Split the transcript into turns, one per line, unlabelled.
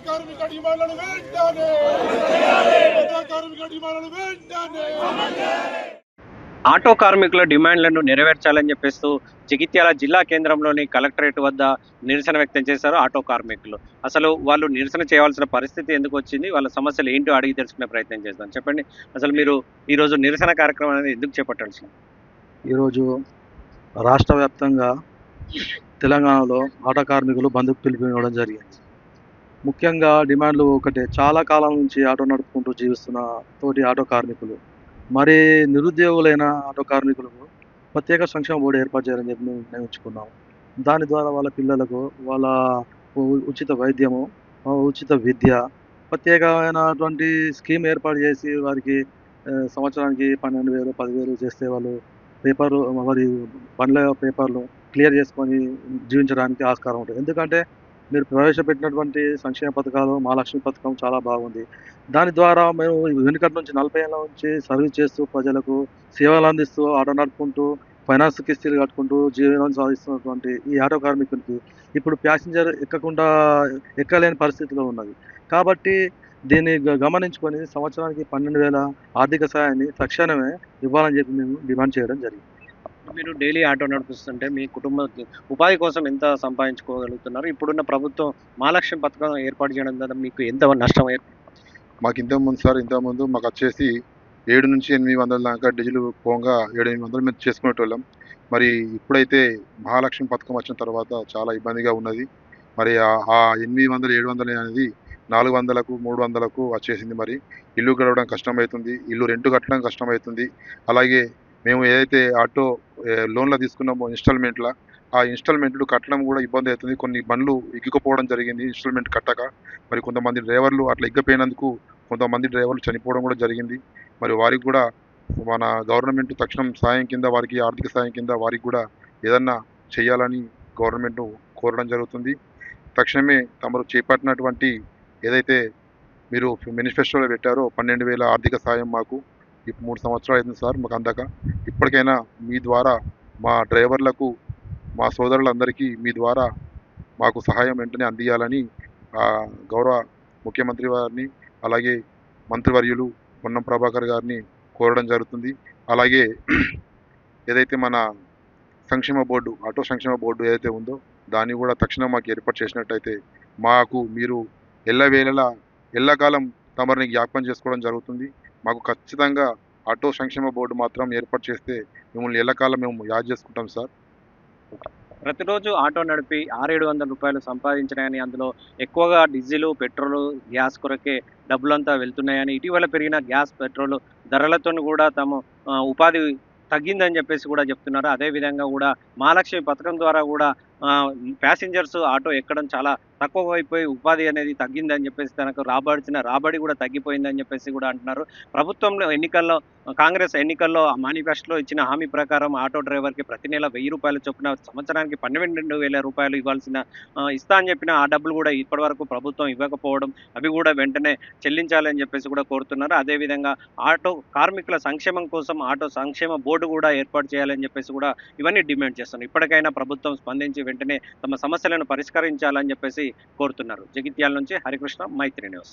కార్మిక డిమాండ్లను వెంటనే కార్మిక డిమాండ్లను వెంటనే
ఆటో కార్మికుల డిమాండ్లను నెరవేర్చాలని చెప్పేస్తూ జగిత్యాల జిల్లా కేంద్రంలోని కలెక్టరేట్ వద్ద నిరసన వ్యక్తం చేశారు ఆటో కార్మికులు. అసలు వాళ్ళు నిరసన చేయాల్సిన పరిస్థితి ఎందుకు వచ్చింది, వాళ్ళ సమస్యలు ఏంటో అడిగి తెలుసుకునే ప్రయత్నం చేద్దాం. చెప్పండి, అసలు మీరు ఈరోజు నిరసన కార్యక్రమం అనేది ఎందుకు చేపట్టాల్సింది?
ఈరోజు రాష్ట్ర వ్యాప్తంగా తెలంగాణలో ఆటో కార్మికులు బంద్కు పిలుపునివ్వడం జరిగింది. ముఖ్యంగా డిమాండ్లు ఒకటే, చాలా కాలం నుంచి ఆటో నడుపుకుంటూ జీవిస్తున్న తోటి ఆటో కార్మికులు, మరి నిరుద్యోగులైన ఆటో కార్మికులకు ప్రత్యేక సంక్షేమ బోర్డు ఏర్పాటు చేయాలని చెప్పి మేము నిర్ణయించుకున్నాము. దాని ద్వారా వాళ్ళ పిల్లలకు వాళ్ళ ఉచిత వైద్యము, ఉచిత విద్య, ప్రత్యేకమైనటువంటి స్కీమ్ ఏర్పాటు చేసి వారికి సంవత్సరానికి 12,000 10,000 చేస్తే వాళ్ళు పేపర్లు మరి బండ్ల పేపర్లు క్లియర్ చేసుకొని జీవించడానికి ఆస్కారం ఉంటుంది. ఎందుకంటే మీరు ప్రవేశపెట్టినటువంటి సంక్షేమ పథకాలు మహాలక్ష్మి పథకం చాలా బాగుంది. దాని ద్వారా మేము వెనుకటి నుంచి 40 ఏళ్ళ నుంచి సర్వీస్ చేస్తూ ప్రజలకు సేవలు అందిస్తూ ఆటో నడుపుకుంటూ ఫైనాన్స్ కిస్తీలు కట్టుకుంటూ జీవనం సాధిస్తున్నటువంటి ఈ ఆటో కార్మికునికి ఇప్పుడు ప్యాసింజర్ ఎక్కలేని పరిస్థితిలో ఉన్నది. కాబట్టి దీన్ని గమనించుకొని సంవత్సరానికి 12,000 ఆర్థిక సాయాన్ని తక్షణమే ఇవ్వాలని చెప్పి మేము డిమాండ్ చేయడం జరిగింది.
మీరు డైలీ ఆటో నడిపిస్తుంటే మీ కుటుంబ ఉపాధి కోసం ఎంత సంపాదించుకోగలుగుతున్నారు? ఇప్పుడున్న ప్రభుత్వం మహాలక్ష్మి పథకం ఏర్పాటు చేయడం ద్వారా మీకు ఎంత నష్టం
మాకు ఇంతకుముందు మాకు వచ్చేసి 7 నుంచి 800 దాకా డీజిల్ పోగా 700-800 మేము చేసుకునేటోళ్ళం. మరి ఇప్పుడైతే మహాలక్ష్మి పథకం వచ్చిన తర్వాత చాలా ఇబ్బందిగా ఉన్నది. మరి ఆ 800 700 అనేది 400కు 300కు వచ్చేసింది. మరి ఇల్లు గడవడం కష్టమవుతుంది, ఇల్లు రెంట్ కట్టడం కష్టమవుతుంది. అలాగే మేము ఏదైతే ఆటో లోన్లో తీసుకున్నామో ఇన్స్టాల్మెంట్లో, ఆ ఇన్స్టాల్మెంట్లు కట్టడం కూడా ఇబ్బంది అవుతుంది. కొన్ని బండ్లు ఎగ్గిపోవడం జరిగింది ఇన్స్టాల్మెంట్ కట్టక. మరి కొంతమంది డ్రైవర్లు అట్లా ఎగ్గిపోయినందుకు కొంతమంది డ్రైవర్లు చనిపోవడం కూడా జరిగింది. మరి వారికి కూడా మన గవర్నమెంట్ తక్షణం సాయం కింద, వారికి ఆర్థిక సాయం కింద వారికి కూడా ఏదన్నా చేయాలని గవర్నమెంట్ కోరడం జరుగుతుంది. తక్షణమే తమరు చేపట్టినటువంటి ఏదైతే మీరు మేనిఫెస్టోలో పెట్టారో 12,000 ఆర్థిక సాయం మాకు 3 సంవత్సరాలు అవుతుంది సార్ మాకు అందక. ఇప్పటికైనా మీ ద్వారా మా డ్రైవర్లకు, మా సోదరులందరికీ మీ ద్వారా మాకు సహాయం వెంటనే అందియాలని గౌరవ ముఖ్యమంత్రి వారిని, అలాగే మంత్రివర్యులు పొన్నం ప్రభాకర్ గారిని కోరడం జరుగుతుంది. అలాగే ఏదైతే మన సంక్షేమ బోర్డు, ఆటో సంక్షేమ బోర్డు ఏదైతే ఉందో దాన్ని కూడా తక్షణం మాకు ఏర్పాటు చేసినట్టయితే మాకు మీరు ఎల్లకాలం తమరిని జ్ఞాపకం చేసుకోవడం జరుగుతుంది. మాకు ఖచ్చితంగా ఆటో సంక్షేమ బోర్డు మాత్రం ఏర్పాటు చేస్తే మిమ్మల్ని ఎల్లకాలం మేము యాద్ చేసుకుంటాం సార్.
ప్రతిరోజు ఆటో నడిపి 600-700 రూపాయలు సంపాదించినాయని, అందులో ఎక్కువగా డీజిల్, పెట్రోలు, గ్యాస్ కొరకే డబ్బులంతా వెళ్తున్నాయని, ఇటీవల పెరిగిన గ్యాస్, పెట్రోల్ ధరలతో కూడా తమ ఉపాధి తగ్గిందని చెప్పేసి కూడా చెప్తున్నారు. అదేవిధంగా కూడా మహాలక్ష్మి పథకం ద్వారా కూడా ప్యాసింజర్స్ ఆటో ఎక్కడం చాలా తక్కువ అయిపోయి ఉపాధి అనేది తగ్గిందని చెప్పేసి, తనకు రాబడి కూడా తగ్గిపోయిందని చెప్పేసి కూడా అంటున్నారు. ప్రభుత్వంలో కాంగ్రెస్ ఎన్నికల్లో మేనిఫెస్టోలో ఇచ్చిన హామీ ప్రకారం ఆటో డ్రైవర్కి ప్రతి నెల 1,000 రూపాయలు చొప్పున సంవత్సరానికి 12,000 రూపాయలు ఇస్తా అని చెప్పిన ఆ డబ్బులు కూడా ఇప్పటివరకు ప్రభుత్వం ఇవ్వకపోవడం, అవి కూడా వెంటనే చెల్లించాలని చెప్పేసి కూడా కోరుతున్నారు. అదేవిధంగా ఆటో కార్మికుల సంక్షేమం కోసం ఆటో సంక్షేమ బోర్డు కూడా ఏర్పాటు చేయాలని చెప్పేసి కూడా ఇవన్నీ డిమాండ్ చేస్తున్నారు. ఇప్పటికైనా ప్రభుత్వం స్పందించి వెంటనే తమ సమస్యలను పరిష్కరించాలని చెప్పేసి కోరుతున్నారు. జగిత్యాల నుంచి హరికృష్ణ, మైత్రి న్యూస్.